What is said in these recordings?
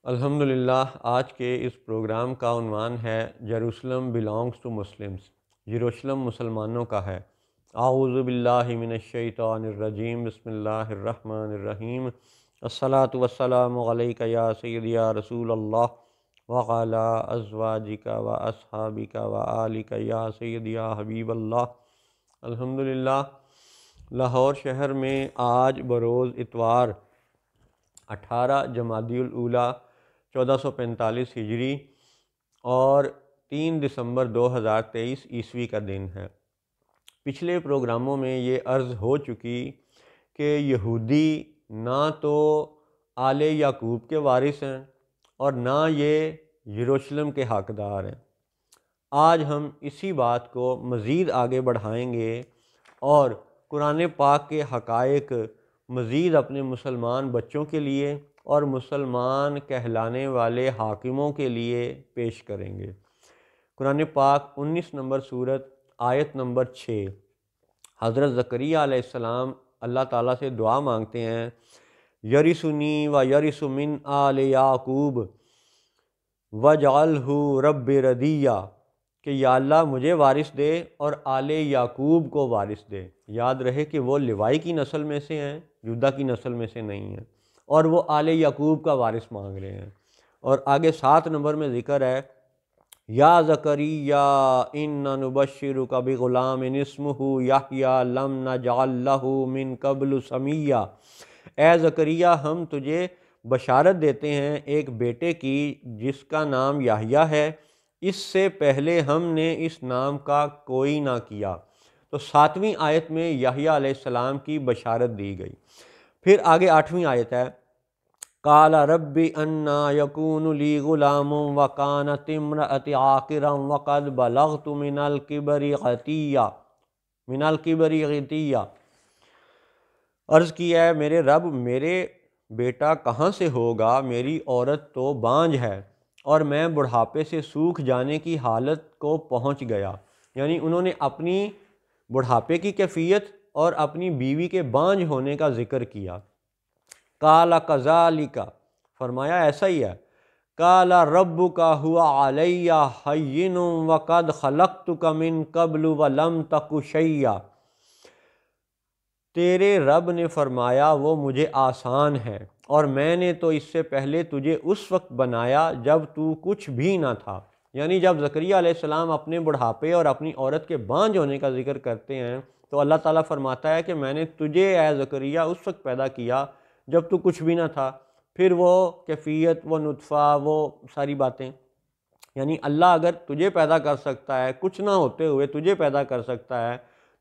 الحمدللہ آج کے اس پروگرام کا عنوان ہے جیروسلم بلانگس ٹو مسلمس، یروشلم مسلمانوں کا ہے۔ اعوذ باللہ من الشیطان الرجیم، بسم اللہ الرحمن الرحیم۔ الصلاۃ والسلام علیک یا سیدی یا رسول اللہ وعلی ازواجک و اصحابک و آلک یا سیدی یا حبیب اللہ۔ الحمدللہ لاہور شہر میں آج بروز اتوار 18 جمادی الاولیٰ 1445 ہجری اور 3 دسمبر 2023 عیسوی کا دن ہے۔ پچھلے پروگراموں میں یہ عرض ہو چکی کہ یہودی نہ تو آل یعقوب کے وارث ہیں اور نہ یہ یروشلم کے حقدار ہیں۔ آج ہم اسی بات کو مزید آگے بڑھائیں گے اور قرآن پاک کے حقائق مزید اپنے مسلمان بچوں کے لیے اور مسلمان کہلانے والے حاکموں کے لیے پیش کریں گے۔ قرآن پاک 19 نمبر سورت آیت نمبر 6، حضرت زکریا علیہ السلام اللہ تعالیٰ سے دعا مانگتے ہیں، یرثنی و یرث من آل یعقوب وجعلہ رب ردیہ، کہ یا اللہ مجھے وارث دے اور آل یعقوب کو وارث دے۔ یاد رہے کہ وہ لیوائی کی نسل میں سے ہیں، یہودا کی نسل میں سے نہیں ہیں، اور وہ آل یعقوب کا وارث مانگ رہے ہیں۔ اور آگے 7 نمبر میں ذکر ہے، یا زکریا انا نبشرک بغلام اسمہ یحییٰ لم نجعل لہ من قبل سمیہ۔ اے زکریا ہم تجھے بشارت دیتے ہیں ایک بیٹے کی جس کا نام یحییٰ ہے، اس سے پہلے ہم نے اس نام کا کوئی نہ کیا۔ تو 7ویں آیت میں یحییٰ علیہ السلام کی بشارت دی گئی۔ پھر آگے 8ویں آیت ہے، قال رب انا یکون لی غلام وکانت امرأتی عاقرا وقد بلغت من الکبر عتیہ۔ عرض کیا ہے میرے رب میرے بیٹا کہاں سے ہوگا، میری عورت تو بانجھ ہے اور میں بڑھاپے سے سوکھ جانے کی حالت کو پہنچ گیا۔ یعنی انہوں نے اپنی بڑھاپے کی کیفیت اور اپنی بیوی کے بانجھ ہونے کا ذکر کیا۔ قال کذالک، فرمایا ایسا ہی ہے۔ قال ربک هو علی ہین وقد خلقتک من قبل ولم تک شیئا، تیرے رب نے فرمایا وہ مجھے آسان ہے اور میں نے تو اس سے پہلے تجھے اس وقت بنایا جب تو کچھ بھی نہ تھا۔ یعنی جب زکریا علیہ السلام اپنے بڑھاپے اور اپنی عورت کے بانجھ ہونے کا ذکر کرتے ہیں تو اللہ تعالیٰ فرماتا ہے کہ میں نے تجھے اے زکریا اس وقت پیدا کیا جب تو کچھ بھی نہ تھا۔ پھر وہ کیفیت، وہ نطفہ، وہ ساری باتیں، یعنی اللہ اگر تجھے پیدا کر سکتا ہے، کچھ نہ ہوتے ہوئے تجھے پیدا کر سکتا ہے،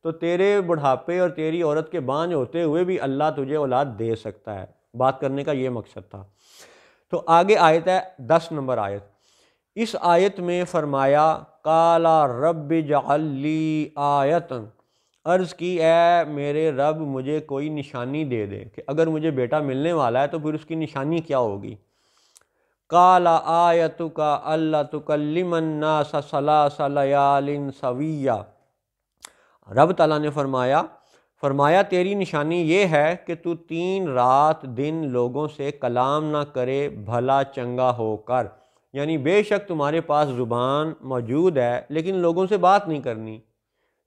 تو تیرے بڑھاپے اور تیری عورت کے بانجھ ہوتے ہوئے بھی اللہ تجھے اولاد دے سکتا ہے۔ بات کرنے کا یہ مقصد تھا۔ تو آگے آیت ہے 10 نمبر آیت۔ اس آیت میں فرمایا قال رب اجعل لی آیۃ، عرض کی اے میرے رب مجھے کوئی نشانی دے دے کہ اگر مجھے بیٹا ملنے والا ہے تو پھر اس کی نشانی کیا ہوگی۔ قال آیتک الا تکلم الناس ثلاث لیال سویہ، رب تعالیٰ نے فرمایا تیری نشانی یہ ہے کہ تو 3 رات دن لوگوں سے کلام نہ کرے بھلا چنگا ہو کر۔ یعنی بے شک تمہارے پاس زبان موجود ہے لیکن لوگوں سے بات نہیں کرنی۔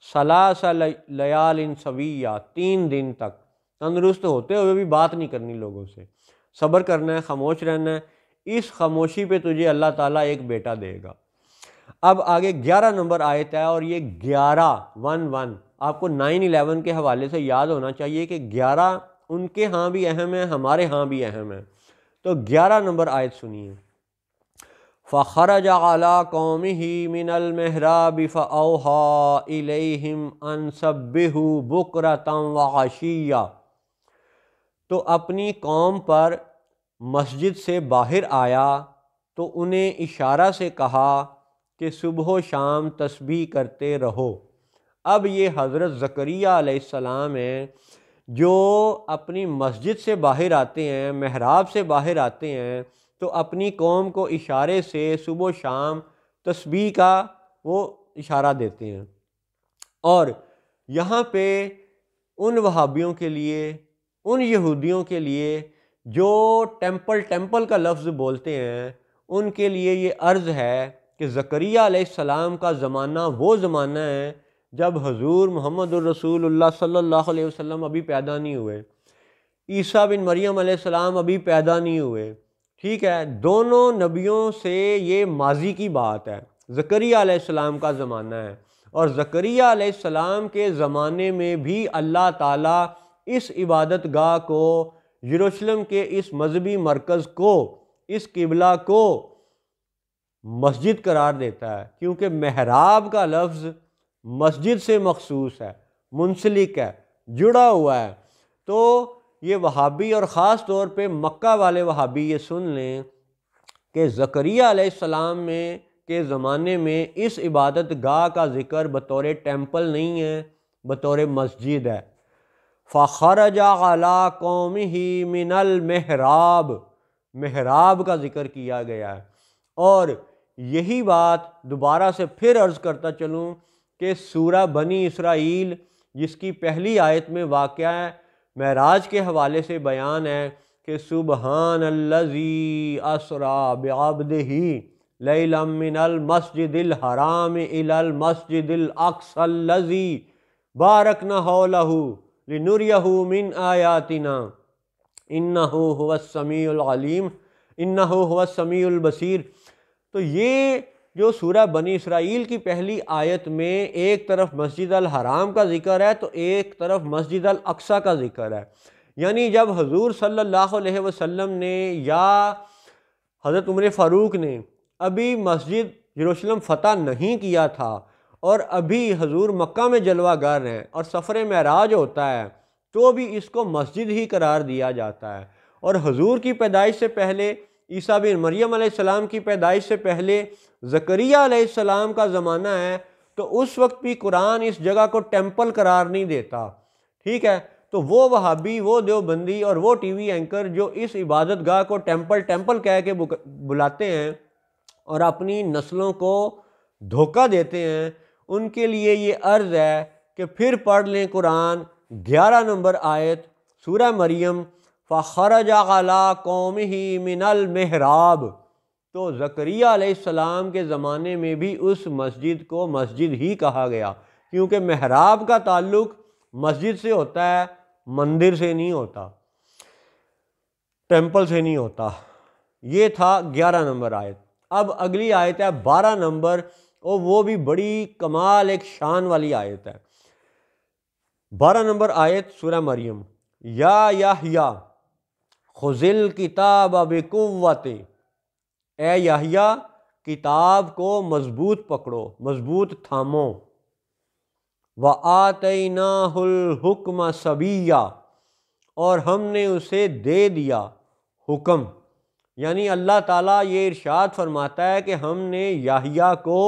ثلاث لیال سویہ، 3 دن تک تندرست ہوتے ہوئے بھی بات نہیں کرنی لوگوں سے، صبر کرنا ہے، خاموش رہنا ہے۔ اس خاموشی پہ تجھے اللہ تعالیٰ ایک بیٹا دے گا۔ اب آگے 11 نمبر آیت ہے اور یہ 11 آپ کو 9/11 کے حوالے سے یاد ہونا چاہیے کہ 11 ان کے ہاں بھی اہم ہے، ہمارے ہاں بھی اہم ہے۔ تو 11 نمبر آیت سنیے، فخرج علی قومہ من المحراب فاوحی الیہم ان سبحوا بکرۃ وعشیہ، تو اپنی قوم پر مسجد سے باہر آیا تو انہیں اشارہ سے کہا کہ صبح و شام تسبیح کرتے رہو۔ اب یہ حضرت زکریا علیہ السلام ہیں جو اپنی مسجد سے باہر آتے ہیں، محراب سے باہر آتے ہیں تو اپنی قوم کو اشارے سے صبح و شام تسبیح کا وہ اشارہ دیتے ہیں۔ اور یہاں پہ ان وہابیوں کے لیے، ان یہودیوں کے لیے جو ٹیمپل کا لفظ بولتے ہیں ان کے لیے یہ عرض ہے کہ زکریہ علیہ السلام کا زمانہ وہ زمانہ ہے جب حضور محمد الرسول اللہ صلی اللہ علیہ وسلم ابھی پیدا نہیں ہوئے، عیسیٰ بن مریم علیہ السلام ابھی پیدا نہیں ہوئے، ٹھیک ہے، دونوں نبیوں سے یہ ماضی کی بات ہے، زکریہ علیہ السلام کا زمانہ ہے، اور زکریہ علیہ السلام کے زمانے میں بھی اللہ تعالیٰ اس عبادت گاہ کو، یروشلم کے اس مذہبی مرکز کو، اس قبلہ کو مسجد قرار دیتا ہے، کیونکہ محراب کا لفظ مسجد سے مخصوص ہے، منسلک ہے، جڑا ہوا ہے۔ تو یہ وہابی اور خاص طور پہ مکہ والے وہابی یہ سن لیں کہ زکریہ علیہ السلام کے زمانے میں اس عبادت گاہ کا ذکر بطور ٹیمپل نہیں ہے، بطور مسجد ہے۔ فَخَرَجَ عَلَىٰ قَوْمِهِ مِنَ الْمِحْرَابِ، محراب کا ذکر کیا گیا ہے، اور یہی بات دوبارہ سے پھر عرض کرتا چلوں کہ سورہ بنی اسرائیل جس کی پہلی آیت میں واقعہ ہے معراج کے حوالے سے بیان ہے کہ سبحان الذی اسریٰ بعبدہ لیلا من المسجد الحرام الی المسجد الاقصی الذی بارکنا حولہ لنریہ من آیاتنا انہ هو السمیع العلیم انہ هو السمیع البصیر۔ تو یہ جو سورہ بنی اسرائیل کی پہلی آیت میں ایک طرف مسجد الحرام کا ذکر ہے تو ایک طرف مسجد الاقصی کا ذکر ہے، یعنی جب حضور صلی اللہ علیہ وسلم نے یا حضرت عمر فاروق نے ابھی مسجد یروشلم فتح نہیں کیا تھا اور ابھی حضور مکہ میں جلوہ گر ہیں اور سفر معراج ہوتا ہے تو بھی اس کو مسجد ہی قرار دیا جاتا ہے، اور حضور کی پیدائش سے پہلے، عیسیٰ بن مریم علیہ السلام کی پیدائش سے پہلے زکریہ علیہ السلام کا زمانہ ہے، تو اس وقت بھی قرآن اس جگہ کو ٹیمپل قرار نہیں دیتا، ٹھیک ہے۔ تو وہ وہابی، وہ دیوبندی اور وہ ٹی وی اینکر جو اس عبادت گاہ کو ٹیمپل کہہ کے بلاتے ہیں اور اپنی نسلوں کو دھوکہ دیتے ہیں، ان کے لیے یہ عرض ہے کہ پھر پڑھ لیں قرآن 11 نمبر آیت سورہ مریم، فَخَرَجَ عَلَىٰ قَوْمِهِ مِنَ الْمِحْرَابِ۔ تو زکریہ علیہ السلام کے زمانے میں بھی اس مسجد کو مسجد ہی کہا گیا، کیونکہ محراب کا تعلق مسجد سے ہوتا ہے، مندر سے نہیں ہوتا، ٹیمپل سے نہیں ہوتا۔ یہ تھا 11 نمبر آیت۔ اب اگلی آیت ہے 12 نمبر، اور وہ بھی بڑی کمال ایک شان والی آیت ہے۔ 12 نمبر آیت سورہ مریم، یا یحییٰ خذ الکتاب بقوۃ، اے یحییٰ کتاب کو مضبوط پکڑو، مضبوط تھامو، وآتیناہ الحکم صبیّا، اور ہم نے اسے دے دیا حکم، یعنی اللہ تعالیٰ یہ ارشاد فرماتا ہے کہ ہم نے یحییٰ کو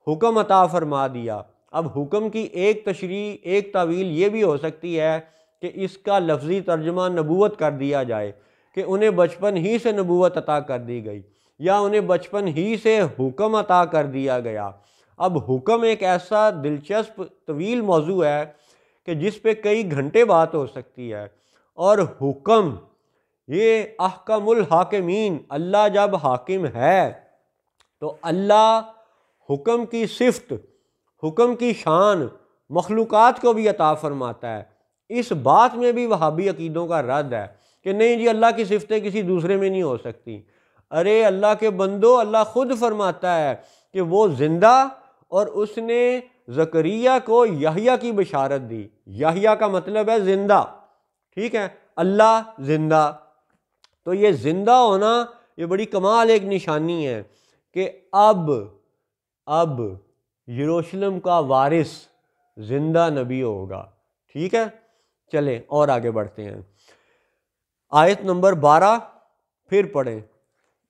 حکم عطا فرما دیا۔ اب حکم کی ایک تشریح، ایک تعویل یہ بھی ہو سکتی ہے کہ اس کا لفظی ترجمہ نبوت کر دیا جائے کہ انہیں بچپن ہی سے نبوت عطا کر دی گئی، یا انہیں بچپن ہی سے حکم عطا کر دیا گیا۔ اب حکم ایک ایسا دلچسپ طویل موضوع ہے کہ جس پہ کئی گھنٹے بات ہو سکتی ہے، اور حکم یہ احکم الحاکمین، اللہ جب حاکم ہے تو اللہ حکم کی صفت، حکم کی شان مخلوقات کو بھی عطا فرماتا ہے۔ اس بات میں بھی وہابی عقیدوں کا رد ہے کہ نہیں جی اللہ کی صفتیں کسی دوسرے میں نہیں ہو سکتی۔ ارے اللہ کے بندو، اللہ خود فرماتا ہے کہ وہ زندہ، اور اس نے زکریہ کو یحییٰ کی بشارت دی۔ یحییٰ کا مطلب ہے زندہ، ٹھیک ہے، اللہ زندہ۔ تو یہ زندہ ہونا یہ بڑی کمال ایک نشانی ہے کہ اب یروشلم کا وارث زندہ نبی ہوگا، ٹھیک ہے۔ چلیں اور آگے بڑھتے ہیں، آیت نمبر 12 پھر پڑھیں،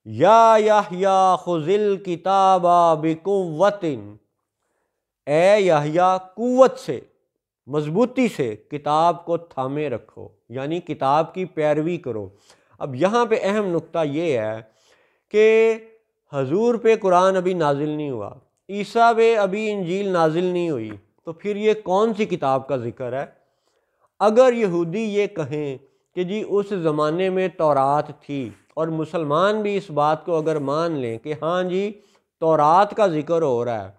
یا یحییٰ خذ الکتاب بقوۃ، اے یحییٰ قوت سے، مضبوطی سے کتاب کو تھامے رکھو، یعنی کتاب کی پیروی کرو۔ اب یہاں پہ اہم نقطہ یہ ہے کہ حضور پہ قرآن ابھی نازل نہیں ہوا، عیسیٰ پہ ابھی انجیل نازل نہیں ہوئی، تو پھر یہ کون سی کتاب کا ذکر ہے؟ اگر یہودی یہ کہیں کہ جی اس زمانے میں تورات تھی، اور مسلمان بھی اس بات کو اگر مان لیں کہ ہاں جی تورات کا ذکر ہو رہا ہے،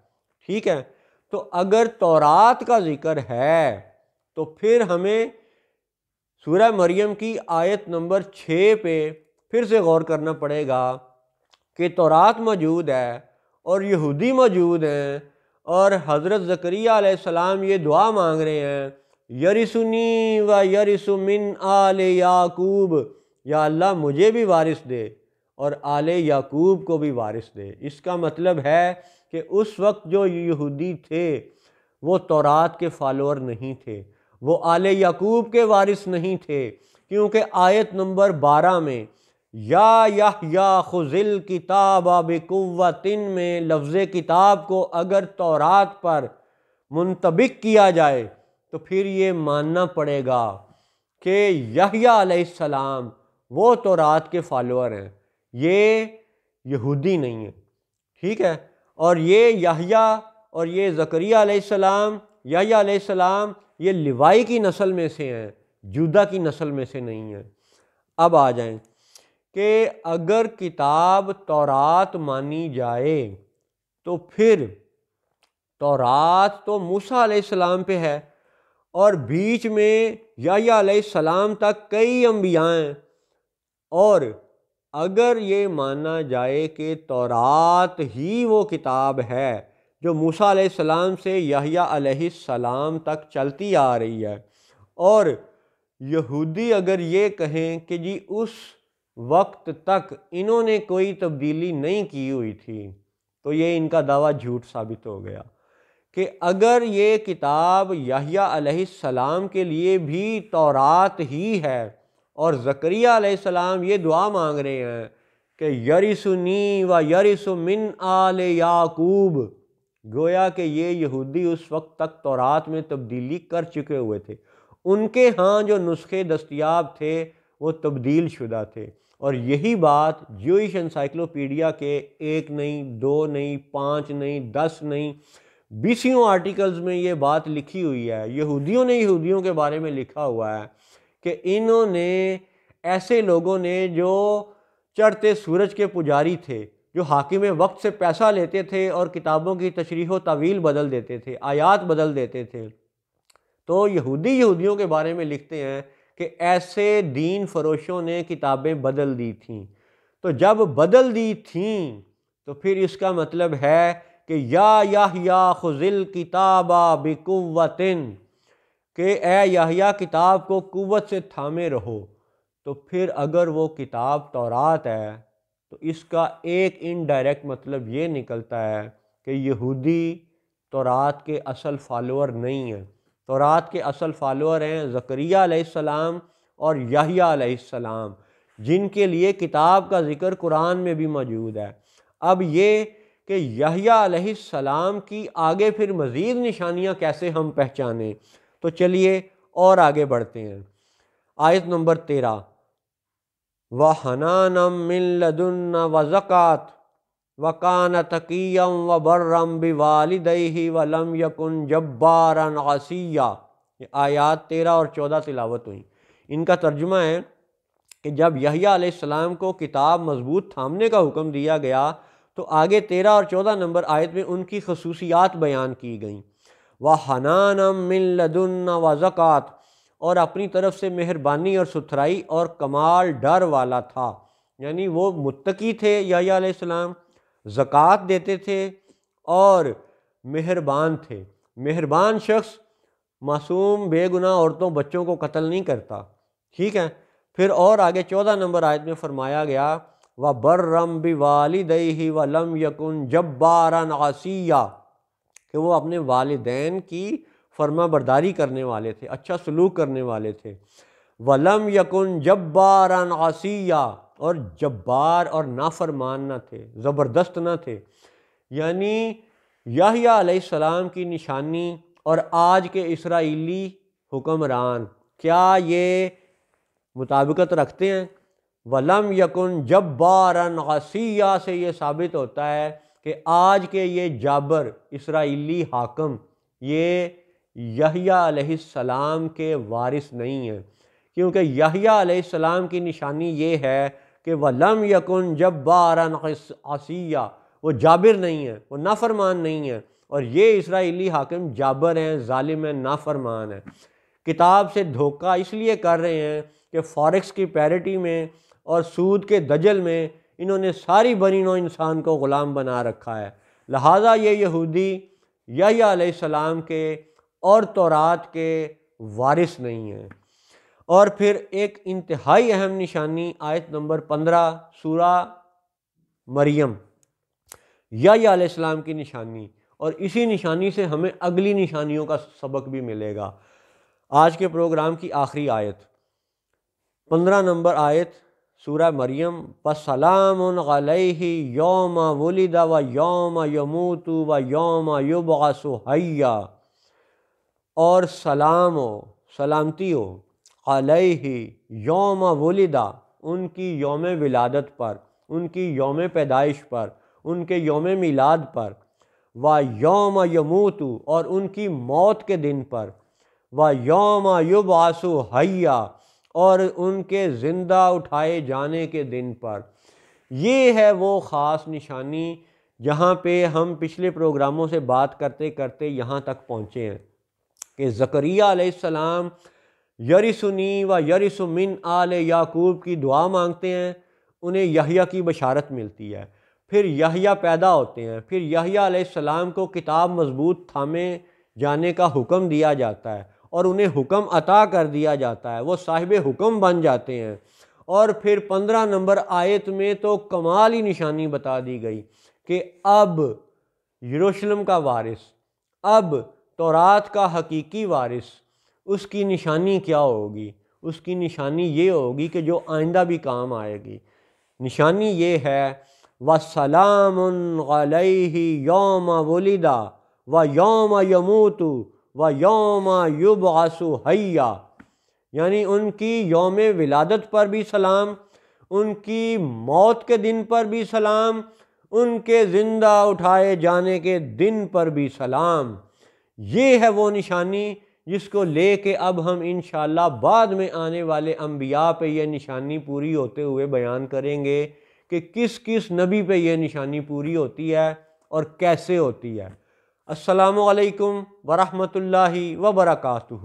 ٹھیک ہے، تو اگر تورات کا ذکر ہے تو پھر ہمیں سورہ مریم کی آیت نمبر 6 پہ پھر سے غور کرنا پڑے گا کہ تورات موجود ہے اور یہودی موجود ہیں، اور حضرت زکریہ علیہ السلام یہ دعا مانگ رہے ہیں، یرثنی و یرث من آل یعقوب، یا اللہ مجھے بھی وارث دے اور آل یعقوب کو بھی وارث دے۔ اس کا مطلب ہے کہ اس وقت جو یہودی تھے وہ تورات کے فالوور نہیں تھے، وہ آل یعقوب کے وارث نہیں تھے، کیونکہ آیت نمبر 12 میں یا یحییٰ خذ الکتاب بقوۃ میں لفظ کتاب کو اگر تورات پر منطبق کیا جائے تو پھر یہ ماننا پڑے گا کہ یحییٰ علیہ السلام وہ تورات کے فالوور ہیں، یہ یہودی نہیں ہیں، ٹھیک ہے۔ اور یہ یحییٰ اور یہ زکریہ علیہ السلام، یحییٰ علیہ السلام یہ لیوائی کی نسل میں سے ہیں، جودا کی نسل میں سے نہیں ہیں۔ اب آ جائیں کہ اگر کتاب تورات مانی جائے تو پھر تورات تو موسیٰ علیہ السلام پہ ہے، اور بیچ میں یحییٰ علیہ السلام تک کئی انبیاء ہیں، اور اگر یہ مانا جائے کہ تورات ہی وہ کتاب ہے جو موسیٰ علیہ السلام سے یحییٰ علیہ السلام تک چلتی آ رہی ہے، اور یہودی اگر یہ کہیں کہ جی اس وقت تک انہوں نے کوئی تبدیلی نہیں کی ہوئی تھی، تو یہ ان کا دعویٰ جھوٹ ثابت ہو گیا کہ اگر یہ کتاب یحییٰ علیہ السلام کے لیے بھی تورات ہی ہے، اور زکریہ علیہ السلام یہ دعا مانگ رہے ہیں کہ یرثنی و یرث من آل یعقوب، گویا کہ یہ یہودی اس وقت تک تورات میں تبدیلی کر چکے ہوئے تھے، ان کے ہاں جو نسخے دستیاب تھے وہ تبدیل شدہ تھے۔ اور یہی بات جوئش انسائکلوپیڈیا کے 1 نہیں 2 نہیں 5 نہیں 10 نہیں 20 آرٹیکلز میں یہ بات لکھی ہوئی ہے، یہودیوں نے یہودیوں کے بارے میں لکھا ہوا ہے کہ انہوں نے ایسے لوگوں نے جو چڑھتے سورج کے پجاری تھے، جو حاکم وقت سے پیسہ لیتے تھے اور کتابوں کی تشریح و تعویل بدل دیتے تھے، آیات بدل دیتے تھے، تو یہودیوں کے بارے میں لکھتے ہیں کہ ایسے دین فروشوں نے کتابیں بدل دی تھیں۔ تو جب بدل دی تھیں تو پھر اس کا مطلب ہے کہ یا یحییٰ خذ الکتاب بقوۃ، کہ اے یحییٰ کتاب کو قوت سے تھامے رہو۔ تو پھر اگر وہ کتاب تورات ہے تو اس کا ایک انڈائریکٹ مطلب یہ نکلتا ہے کہ یہودی تورات کے اصل فالوور نہیں ہیں، تورات کے اصل فالوور ہیں زکریہ علیہ السلام اور یحییٰ علیہ السلام، جن کے لیے کتاب کا ذکر قرآن میں بھی موجود ہے۔ اب یہ کہ یحییٰ علیہ السلام کی آگے پھر مزید نشانیاں کیسے ہم پہچانیں، تو چلیے اور آگے بڑھتے ہیں۔ آیت نمبر 13، وَحَنَانًا مِّن لَّدُنَّا وَزَكَاةً وَكَانَ تَقِيًّا وَبَرًّا بِوَالِدَيْهِ وَلَمْ يَكُنْ جَبَّارًا عَصِيًّا۔ یہ آیات 13 اور 14 تلاوت ہوئیں۔ ان کا ترجمہ ہے کہ جب یحییٰ علیہ السلام کو کتاب مضبوط تھامنے کا حکم دیا گیا تو آگے 13 اور 14 نمبر آیت میں ان کی خصوصیات بیان کی گئیں۔ وَحَنَانًا مِّن لَّدُنَّا وَزَكَاةً، اور اپنی طرف سے مہربانی اور ستھرائی اور کمال ڈر والا تھا، یعنی وہ متقی تھے یحییٰ علیہ السلام، زکوٰۃ دیتے تھے اور مہربان تھے۔ مہربان شخص معصوم بے گناہ عورتوں بچوں کو قتل نہیں کرتا، ٹھیک ہے۔ پھر اور آگے 14 نمبر آیت میں فرمایا گیا وَبَرًّا بِوَالِدَيْهِ وَلَمْ يَكُنْ جَبَّارًا عَصِيًّا، کہ وہ اپنے والدین کی فرما برداری کرنے والے تھے، اچھا سلوک کرنے والے تھے۔ وَلَمْ يَكُنْ جَبَّارًا عَصِيًّا، اور جبار اور نافرمان نہ تھے، زبردست نہ تھے۔ یعنی یحییٰ علیہ السلام کی نشانی اور آج کے اسرائیلی حکمران کیا یہ مطابقت رکھتے ہیں؟ وَلَمْ يَكُنْ جَبَّارًا عَصِيًّا سے یہ ثابت ہوتا ہے کہ آج کے یہ جابر اسرائیلی حاکم یہ یحییٰ علیہ السلام کے وارث نہیں ہیں، کیونکہ یحییٰ علیہ السلام کی نشانی یہ ہے کہ وَلَمْ يَكُنْ جَبَّارًا عَصِيًّا، وہ جابر نہیں ہے، وہ نافرمان نہیں ہے، اور یہ اسرائیلی حاکم جابر ہیں، ظالم ہیں، نافرمان ہیں۔ کتاب سے دھوکہ اس لیے کر رہے ہیں کہ فارکس کی پیرٹی میں اور سود کے دجل میں انہوں نے ساری بنی نوع انسان کو غلام بنا رکھا ہے، لہٰذا یہ یہودی یحییٰ علیہ السلام کے اور تورات کے وارث نہیں ہیں۔ اور پھر ایک انتہائی اہم نشانی آیت نمبر 15 سورہ مریم، یحییٰ علیہ السلام کی نشانی، اور اسی نشانی سے ہمیں اگلی نشانیوں کا سبق بھی ملے گا۔ آج کے پروگرام کی آخری آیت 15 نمبر آیت سورہ مریم، وَسَلَامٌ عَلَيْهِ يَوْمَ وُلِدَ وَيَوْمَ يَمُوتُ وَيَوْمَ يُبْعَثُ حَيًّا، اور سلام ہو، سلامتی ہو، علیہ یوم ولدہ، ان کی یوم ولادت پر، ان کی یوم پیدائش پر، ان کے یوم میلاد پر، و یوم یموت، اور ان کی موت کے دن پر، و یوم یبعث حیا، اور ان کے زندہ اٹھائے جانے کے دن پر۔ یہ ہے وہ خاص نشانی جہاں پہ ہم پچھلے پروگراموں سے بات کرتے کرتے یہاں تک پہنچے ہیں کہ زکریا علیہ السلام یرثنی و یرث من آل یعقوب کی دعا مانگتے ہیں، انہیں یحییٰ کی بشارت ملتی ہے، پھر یحییٰ پیدا ہوتے ہیں، پھر یحییٰ علیہ السلام کو کتاب مضبوط تھامے جانے کا حکم دیا جاتا ہے اور انہیں حکم عطا کر دیا جاتا ہے، وہ صاحب حکم بن جاتے ہیں، اور پھر 15 نمبر آیت میں تو کمال ہی نشانی بتا دی گئی کہ اب یروشلم کا وارث، اب تورات کا حقیقی وارث، اس کی نشانی کیا ہوگی؟ اس کی نشانی یہ ہوگی کہ جو آئندہ بھی کام آئے گی۔ نشانی یہ ہے وَسَلَامٌ عَلَيْهِ يَوْمَ وُلِدَ وَيَوْمَ يَمُوتُ وَيَوْمَ يُبْعَثُ حَيًّا، یعنی ان کی یوم ولادت پر بھی سلام، ان کی موت کے دن پر بھی سلام، ان کے زندہ اٹھائے جانے کے دن پر بھی سلام۔ یہ ہے وہ نشانی جس کو لے کے اب ہم انشاءاللہ بعد میں آنے والے انبیاء پہ یہ نشانی پوری ہوتے ہوئے بیان کریں گے کہ کس کس نبی پہ یہ نشانی پوری ہوتی ہے اور کیسے ہوتی ہے۔ السلام علیکم ورحمۃ اللہ وبرکاتہ۔